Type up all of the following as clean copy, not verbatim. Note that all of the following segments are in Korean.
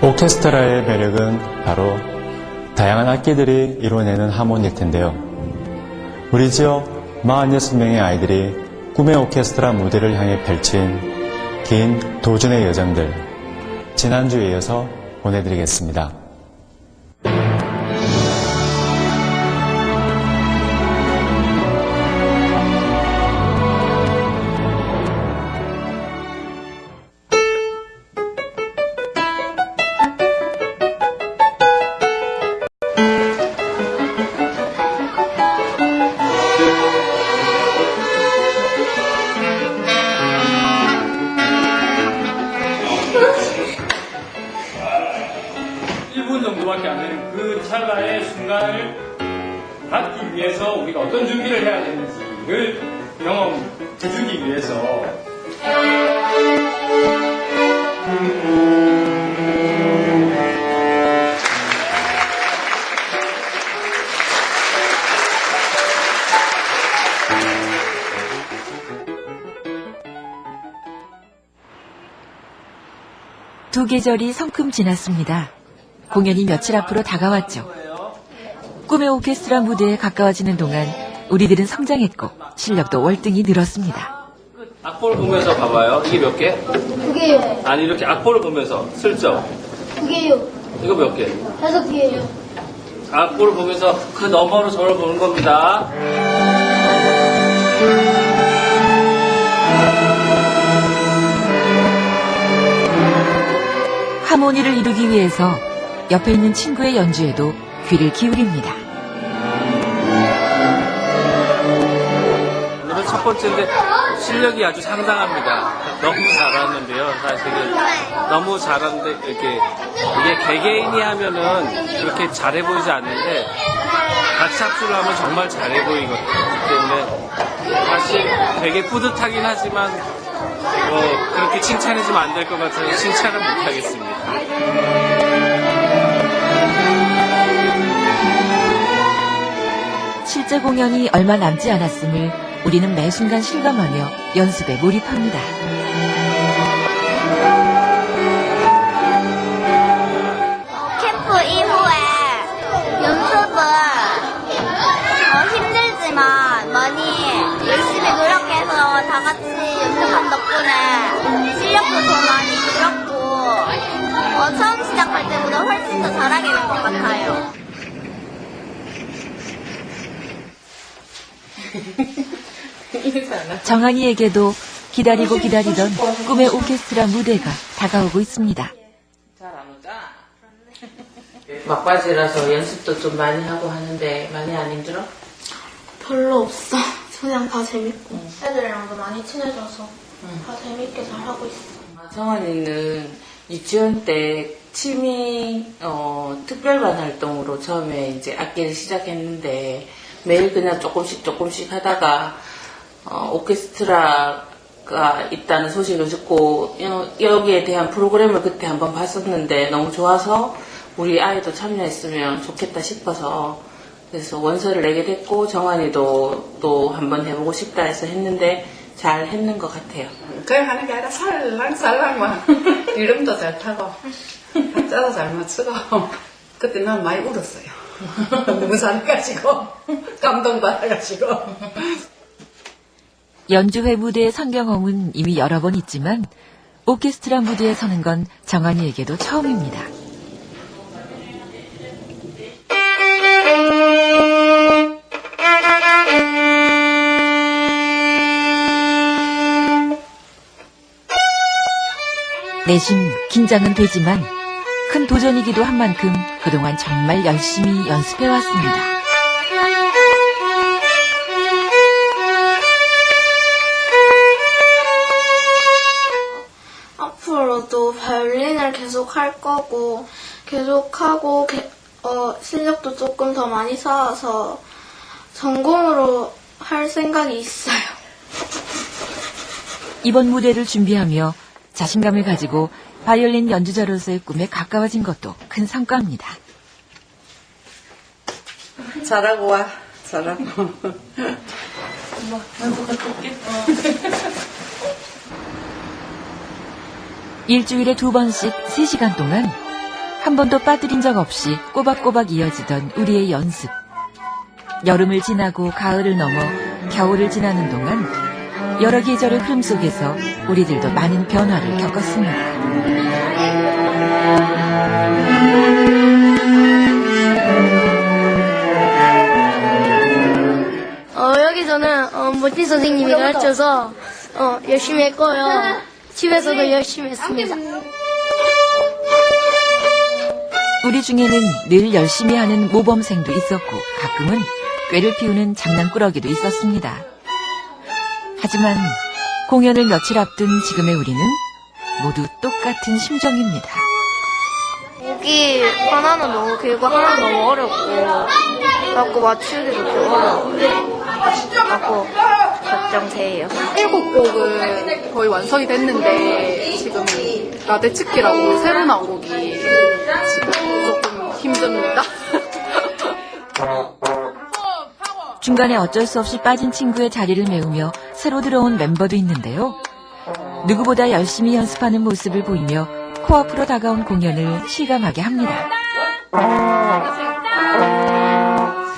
오케스트라의 매력은 바로 다양한 악기들이 이뤄내는 하모니일 텐데요. 우리 지역 46명의 아이들이 꿈의 오케스트라 무대를 향해 펼친 긴 도전의 여정들, 지난주에 이어서 보내드리겠습니다. 정도밖에 안 되는 그 찰나의 순간을 갖기 위해서 우리가 어떤 준비를 해야 되는지를 경험해주기 위해서 두 계절이 성큼 지났습니다. 공연이 며칠 앞으로 다가왔죠. 꿈의 오케스트라 무대에 가까워지는 동안 우리들은 성장했고 실력도 월등히 늘었습니다. 악보를 보면서 봐봐요. 이게 몇 개? 2개요. 아니 이렇게 악보를 보면서 슬쩍. 2개요. 이거 몇 개? 5개요. 악보를 보면서 그 너머로 저를 보는 겁니다. 하모니를 이루기 위해서 옆에 있는 친구의 연주에도 귀를 기울입니다. 오늘은 첫 번째인데 실력이 아주 상당합니다. 너무 잘하는데요. 사실은 너무 잘하는데 이게 개개인이 하면은 그렇게 잘해 보이지 않는데 같이 합주를 하면 정말 잘해 보이거든요. 때문에 사실 되게 뿌듯하긴 하지만 그렇게 칭찬해주면 안 될 것 같아서 칭찬을 못 하겠습니다. 실제 공연이 얼마 남지 않았음을 우리는 매 순간 실감하며 연습에 몰입합니다. 캠프 이후에 연습은 힘들지만 많이 열심히 노력해서 다 같이 연습한 덕분에 실력도 더 많이 늘었고 처음 시작할 때보다 훨씬 더 잘하게 된 것 같아요. 정한이에게도 기다리고 기다리던 꿈의 오케스트라 무대가 다가오고 있습니다. 잘 안 오자? 막바지라서 연습도 좀 많이 하고 하는데 많이 안 힘들어? 별로 없어. 그냥 다 재밌고 애들이랑도 많이 친해져서 다 재밌게 잘 하고 있어. 정환이는 유치원 때 취미 특별반 활동으로 처음에 이제 악기를 시작했는데 매일 그냥 조금씩 하다가 오케스트라가 있다는 소식을 듣고 여기에 대한 프로그램을 그때 한번 봤었는데 너무 좋아서 우리 아이도 참여했으면 좋겠다 싶어서 그래서 원서를 내게 됐고 정환이도 또 한번 해보고 싶다 해서 했는데 잘 했는 것 같아요. 그냥 하는 게 아니라 살랑살랑만 이름도 잘 타고 박자도 잘 맞추고 그때 난 많이 울었어요. 너무 잘해가지고 감동받아가지고. 연주회 무대의 성경험은 이미 여러 번 있지만 오케스트라 무대에 서는 건 정한이에게도 처음입니다. 내심 긴장은 되지만 큰 도전이기도 한 만큼 그동안 정말 열심히 연습해왔습니다. 앞으로도 바이올린을 계속 할 거고 계속하고 실력도 조금 더 많이 쌓아서 전공으로 할 생각이 있어요. 이번 무대를 준비하며 자신감을 가지고 바이올린 연주자로서의 꿈에 가까워진 것도 큰 성과입니다. 잘하고 와. 잘하고. 일주일에 2번씩 3시간 동안 한 번도 빠뜨린 적 없이 꼬박꼬박 이어지던 우리의 연습. 여름을 지나고 가을을 넘어 겨울을 지나는 동안 여러 계절의 흐름 속에서 우리들도 많은 변화를 겪었습니다. 여기서는 멋진 선생님이 가르쳐서 열심히 했고요. 집에서도 열심히 했습니다. 우리 중에는 늘 열심히 하는 모범생도 있었고 가끔은 꾀를 피우는 장난꾸러기도 있었습니다. 하지만 공연을 며칠 앞둔 지금의 우리는 모두 똑같은 심정입니다. 곡이 하나는 너무 길고 하나는 너무 어렵고 자꾸 맞추기도 좀 어려워. 자꾸 걱정돼요. 7곡을 거의 완성이 됐는데 지금 라데츠키라고 새로 나온 곡이 지금 조금 힘듭니다. 중간에 어쩔 수 없이 빠진 친구의 자리를 메우며 새로 들어온 멤버도 있는데요. 누구보다 열심히 연습하는 모습을 보이며 코앞으로 다가온 공연을 실감하게 합니다.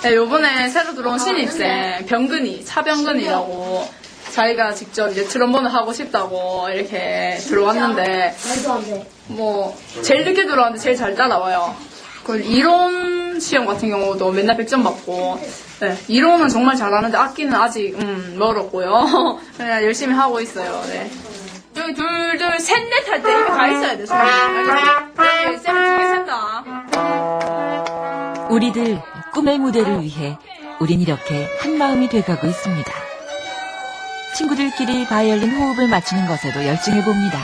네, 요번에 새로 들어온 신입생 차병근이라고 자기가 직접 이제 트럼본을 하고 싶다고 이렇게 들어왔는데 뭐 제일 늦게 들어왔는데 제일 잘 따라와요. 그 이론 시험 같은 경우도 맨날 100점 받고 네, 이론은 정말 잘하는데 악기는 아직 멀었고요. 그냥 열심히 하고 있어요. 네. 여기 둘, 셋, 넷 할 때 이렇게 가 있어야 돼. 네, 쌤 2개 센다. 우리들 꿈의 무대를 위해 우린 이렇게 한마음이 돼가고 있습니다. 친구들끼리 바이올린 호흡을 맞추는 것에도 열중해봅니다.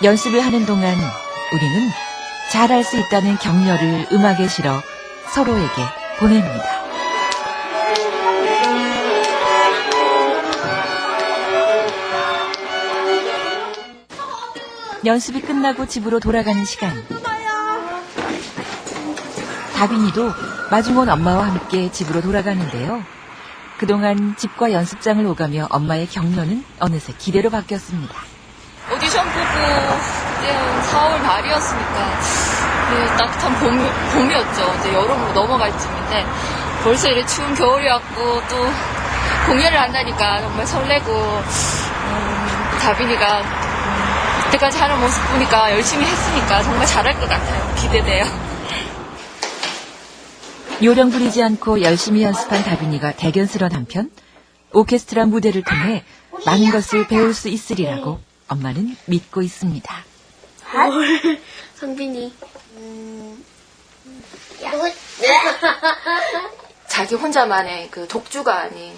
연습을 하는 동안 우리는 잘할 수 있다는 격려를 음악에 실어 서로에게 보냅니다. 연습이 끝나고 집으로 돌아가는 시간. 다빈이도 마중 온 엄마와 함께 집으로 돌아가는데요. 그동안 집과 연습장을 오가며 엄마의 격려는 어느새 기대로 바뀌었습니다. 오디션 보고 그때는 4월 말이었으니까 따뜻한 봄이었죠. 이제 여름으로 넘어갈 쯤인데 벌써 이렇게 추운 겨울이 왔고 또 공연을 한다니까 정말 설레고 다빈이가 그때까지 하는 모습 보니까 열심히 했으니까 정말 잘할 것 같아요. 기대돼요. 요령 부리지 않고 열심히 연습한 다빈이가 대견스런 한편 오케스트라 무대를 통해 많은 것을 배울 수 있으리라고 엄마는 믿고 있습니다. 성빈이. 자기 혼자만의 그 독주가 아닌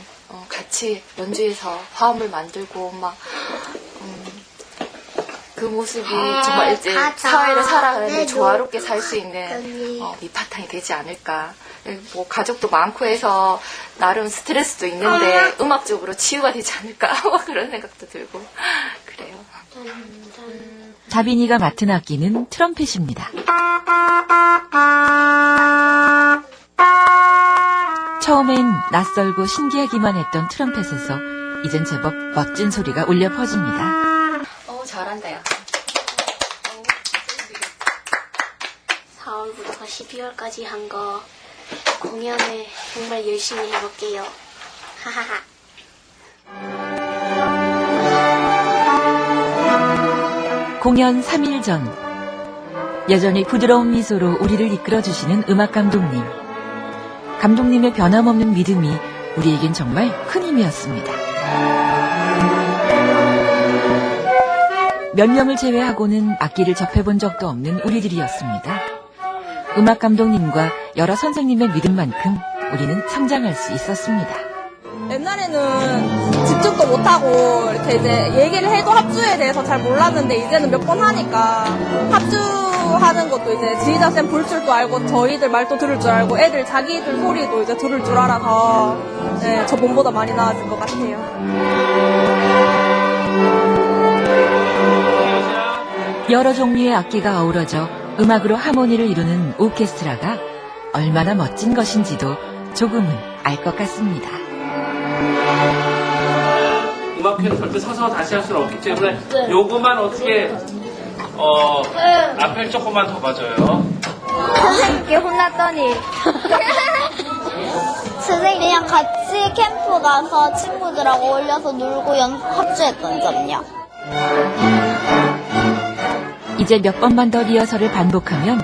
같이 연주해서 화음을 만들고 막 그 모습이 정말 이제 사회를 살아가는데 조화롭게 살 수 있는 밑바탕이 되지 않을까. 뭐 가족도 많고 해서 나름 스트레스도 있는데 음악적으로 치유가 되지 않을까 그런 생각도 들고 그래요. 다빈이가 맡은 악기는 트럼펫입니다. 처음엔 낯설고 신기하기만 했던 트럼펫에서 이젠 제법 멋진 소리가 울려 퍼집니다. 잘한다, 야. 4월부터 12월까지 한 거 공연을 정말 열심히 해볼게요. 하하하. 공연 3일 전 여전히 부드러운 미소로 우리를 이끌어주시는 음악 감독님. 감독님의 변함없는 믿음이 우리에겐 정말 큰 힘이었습니다. 몇 명을 제외하고는 악기를 접해본 적도 없는 우리들이었습니다. 음악 감독님과 여러 선생님의 믿음만큼 우리는 성장할 수 있었습니다. 옛날에는 집중도 못하고 이렇게 이제 얘기를 해도 합주에 대해서 잘 몰랐는데 이제는 몇 번 하니까 합주하는 것도 이제 지휘자쌤 볼 줄도 알고 저희들 말도 들을 줄 알고 애들 자기들 소리도 이제 들을 줄 알아서 네, 저 몸보다 많이 나아진 것 같아요. 여러 종류의 악기가 어우러져 음악으로 하모니를 이루는 오케스트라가 얼마나 멋진 것인지도 조금은 알 것 같습니다. 음악회는 절대 서서 다시 할 수는 없기 때문에 요것만 어떻게 앞을 조금만 더 봐줘요. 선생님께 혼났더니 선생님 그냥 같이 캠프 가서 친구들하고 어울려서 놀고 합주했던 점요. 이제 몇 번만 더 리허설을 반복하면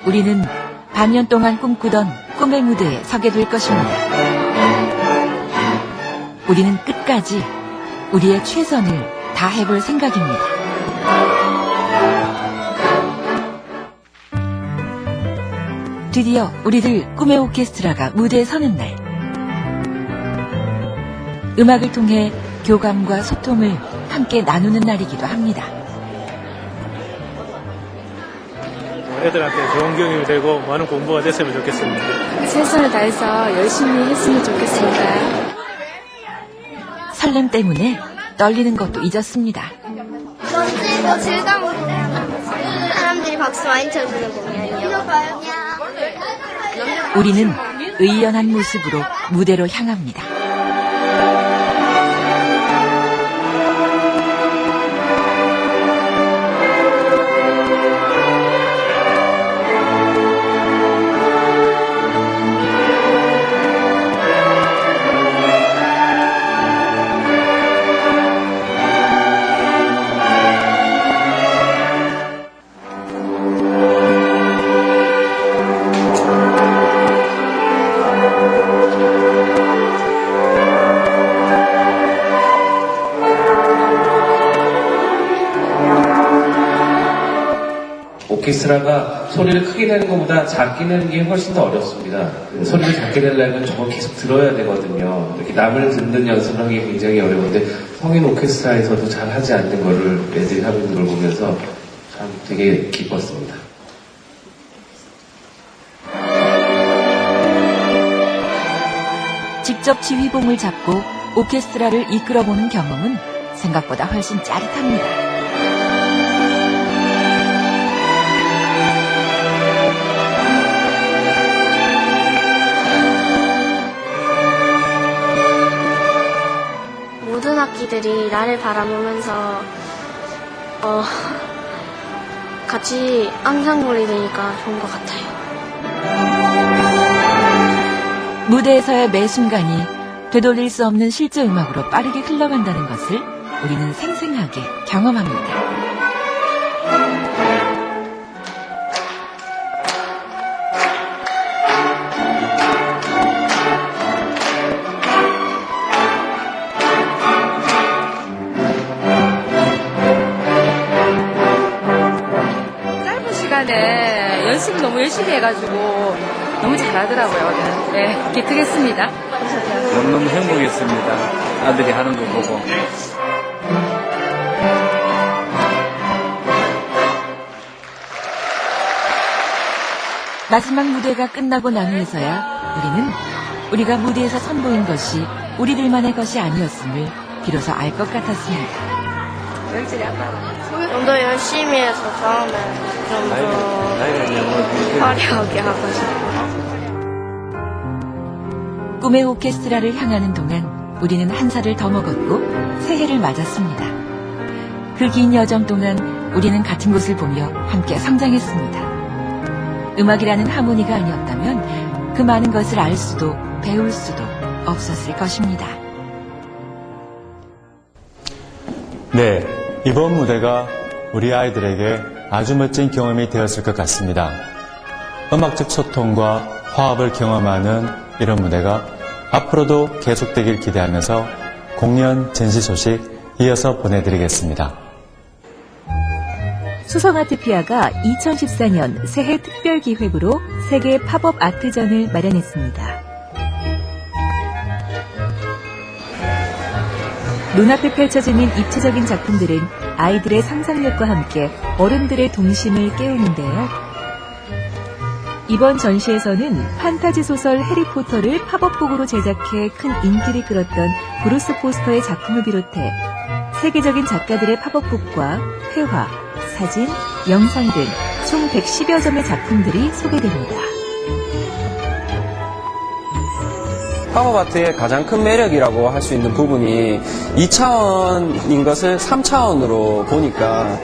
우리는 반년 동안 꿈꾸던 꿈의 무대에 서게 될 것입니다. 우리는 끝까지 우리의 최선을 다해볼 생각입니다. 드디어 우리들 꿈의 오케스트라가 무대에 서는 날. 음악을 통해 교감과 소통을 함께 나누는 날이기도 합니다. 애들한테 좋은 경험이 되고 많은 공부가 됐으면 좋겠습니다. 최선을 다해서 열심히 했으면 좋겠습니다. 설렘 때문에 떨리는 것도 잊었습니다. 멋지고 즐거운 사람들이 박수 많이 쳐주는 공연이요. 우리는 의연한 모습으로 무대로 향합니다. 오케스트라가 소리를 크게 내는 것보다 작게 내는 게 훨씬 더 어렵습니다. 소리를 작게 내려면 저거 계속 들어야 되거든요. 이렇게 남을 듣는 연습을 하기 굉장히 어려운데 성인 오케스트라에서도 잘 하지 않는 거를 애들이 하고 있는 걸 보면서 참 되게 기뻤습니다. 직접 지휘봉을 잡고 오케스트라를 이끌어보는 경험은 생각보다 훨씬 짜릿합니다. 모든 악기들이 나를 바라보면서 같이 앙상블이 되니까 좋은 것 같아요. 무대에서의 매 순간이 되돌릴 수 없는 실제 음악으로 빠르게 흘러간다는 것을 우리는 생생하게 경험합니다. 짧은 시간에 연습을 너무 열심히 해가지고 너무 잘하더라고요. 네, 기특했습니다. 너무너무 행복했습니다. 아들이 하는 거 보고. 마지막 무대가 끝나고 난 후에서야 우리는 우리가 무대에서 선보인 것이 우리들만의 것이 아니었음을 비로소 알 것 같았습니다. 좀 더 열심히 해서 다음에 좀 더 화려하게 하고 싶어요. 꿈의 오케스트라를 향하는 동안 우리는 한 살을 더 먹었고 새해를 맞았습니다. 그 긴 여정 동안 우리는 같은 곳을 보며 함께 성장했습니다. 음악이라는 하모니가 아니었다면 그 많은 것을 알 수도 배울 수도 없었을 것입니다. 네, 이번 무대가 우리 아이들에게 아주 멋진 경험이 되었을 것 같습니다. 음악적 소통과 화합을 경험하는 이런 무대가 앞으로도 계속되길 기대하면서 공연 전시 소식 이어서 보내드리겠습니다. 수성아트피아가 2014년 새해 특별기획으로 세계 팝업 아트전을 마련했습니다. 눈앞에 펼쳐지는 입체적인 작품들은 아이들의 상상력과 함께 어른들의 동심을 깨우는데요. 이번 전시에서는 판타지 소설 해리포터를 팝업북으로 제작해 큰 인기를 끌었던 브루스 포스터의 작품을 비롯해 세계적인 작가들의 팝업북과 회화, 사진, 영상 등 총 110여 점의 작품들이 소개됩니다. 팝업 아트의 가장 큰 매력이라고 할 수 있는 부분이 2차원인 것을 3차원으로 보니까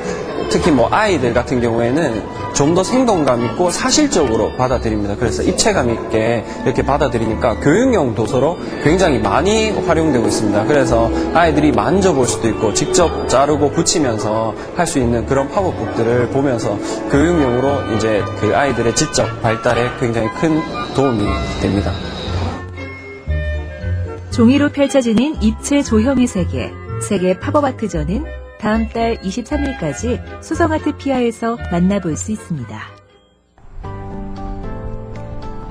특히 뭐 아이들 같은 경우에는 좀 더 생동감 있고 사실적으로 받아들입니다. 그래서 입체감 있게 이렇게 받아들이니까 교육용 도서로 굉장히 많이 활용되고 있습니다. 그래서 아이들이 만져볼 수도 있고 직접 자르고 붙이면서 할 수 있는 그런 팝업북들을 보면서 교육용으로 이제 그 아이들의 지적 발달에 굉장히 큰 도움이 됩니다. 종이로 펼쳐지는 입체 조형의 세계 팝업아트전은 다음 달 23일까지 수성아트피아에서 만나볼 수 있습니다.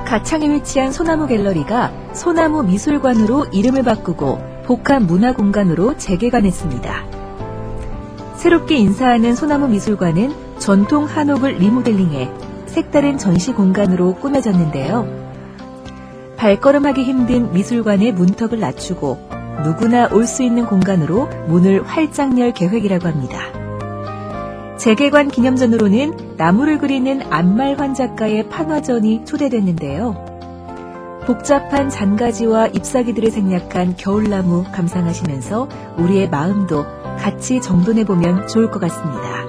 가창에 위치한 소나무 갤러리가 소나무 미술관으로 이름을 바꾸고 복합 문화공간으로 재개관했습니다. 새롭게 인사하는 소나무 미술관은 전통 한옥을 리모델링해 색다른 전시 공간으로 꾸며졌는데요. 발걸음하기 힘든 미술관의 문턱을 낮추고 누구나 올 수 있는 공간으로 문을 활짝 열 계획이라고 합니다. 재개관 기념전으로는 나무를 그리는 안말환 작가의 판화전이 초대됐는데요. 복잡한 잔가지와 잎사귀들을 생략한 겨울나무 감상하시면서 우리의 마음도 같이 정돈해보면 좋을 것 같습니다.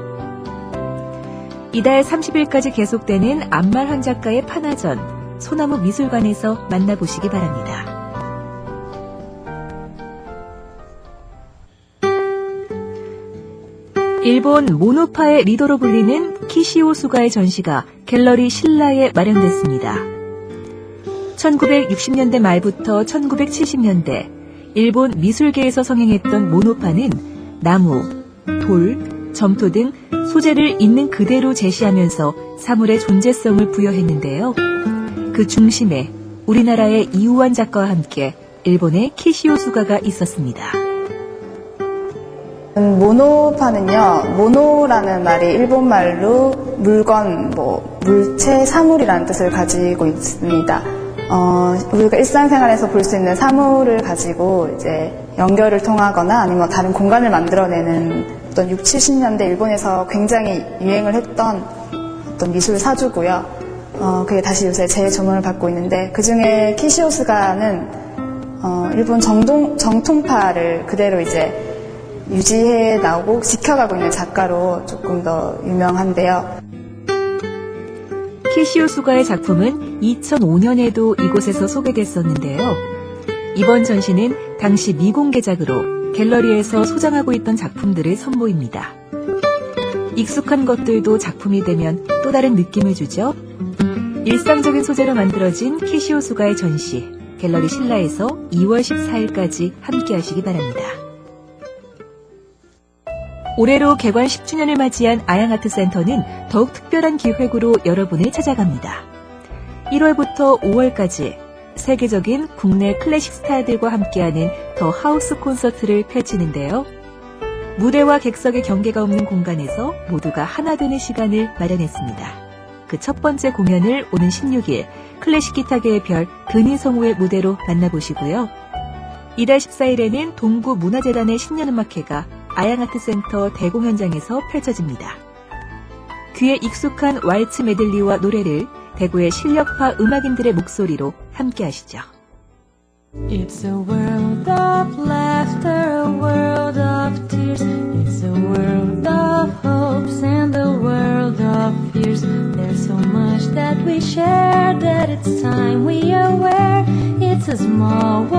이달 30일까지 계속되는 안말환 작가의 판화전, 소나무 미술관에서 만나보시기 바랍니다. 일본 모노파의 리더로 불리는 키시오 수가의 전시가 갤러리 신라에 마련됐습니다. 1960년대 말부터 1970년대 일본 미술계에서 성행했던 모노파는 나무, 돌, 점토 등 소재를 있는 그대로 제시하면서 사물의 존재성을 부여했는데요. 그 중심에 우리나라의 이우환 작가와 함께 일본의 키시오 수가가 있었습니다. 모노파는요, 모노라는 말이 일본말로 물건, 물체, 사물이라는 뜻을 가지고 있습니다. 우리가 일상생활에서 볼 수 있는 사물을 가지고 이제 연결을 통하거나 아니면 다른 공간을 만들어내는 어떤 60, 70년대 일본에서 굉장히 유행을 했던 어떤 미술 사주고요. 그게 다시 요새 재조명을 받고 있는데, 그 중에 키시오 스가는 일본 정통파를 그대로 이제 유지해 나오고 지켜가고 있는 작가로 조금 더 유명한데요. 키시오 수가의 작품은 2005년에도 이곳에서 소개됐었는데요. 이번 전시는 당시 미공개작으로 갤러리에서 소장하고 있던 작품들을 선보입니다. 익숙한 것들도 작품이 되면 또 다른 느낌을 주죠. 일상적인 소재로 만들어진 키시오 수가의 전시, 갤러리 신라에서 2월 14일까지 함께 하시기 바랍니다. 올해로 개관 10주년을 맞이한 아양아트센터는 더욱 특별한 기획으로 여러분을 찾아갑니다. 1월부터 5월까지 세계적인 국내 클래식 스타들과 함께하는 더 하우스 콘서트를 펼치는데요. 무대와 객석의 경계가 없는 공간에서 모두가 하나 되는 시간을 마련했습니다. 그 첫 번째 공연을 오는 16일 클래식 기타계의 별 근희성우의 무대로 만나보시고요. 이달 14일에는 동구문화재단의 신년음악회가 아양아트센터 대공연장에서 펼쳐집니다. 귀에 익숙한 왈츠 메들리와 노래를 대구의 실력파 음악인들의 목소리로 함께 하시죠. It's a world of laughter, a world of tears. It's a world of hopes and a world of fears. There's so much that we share that it's time we are aware. It's a small world.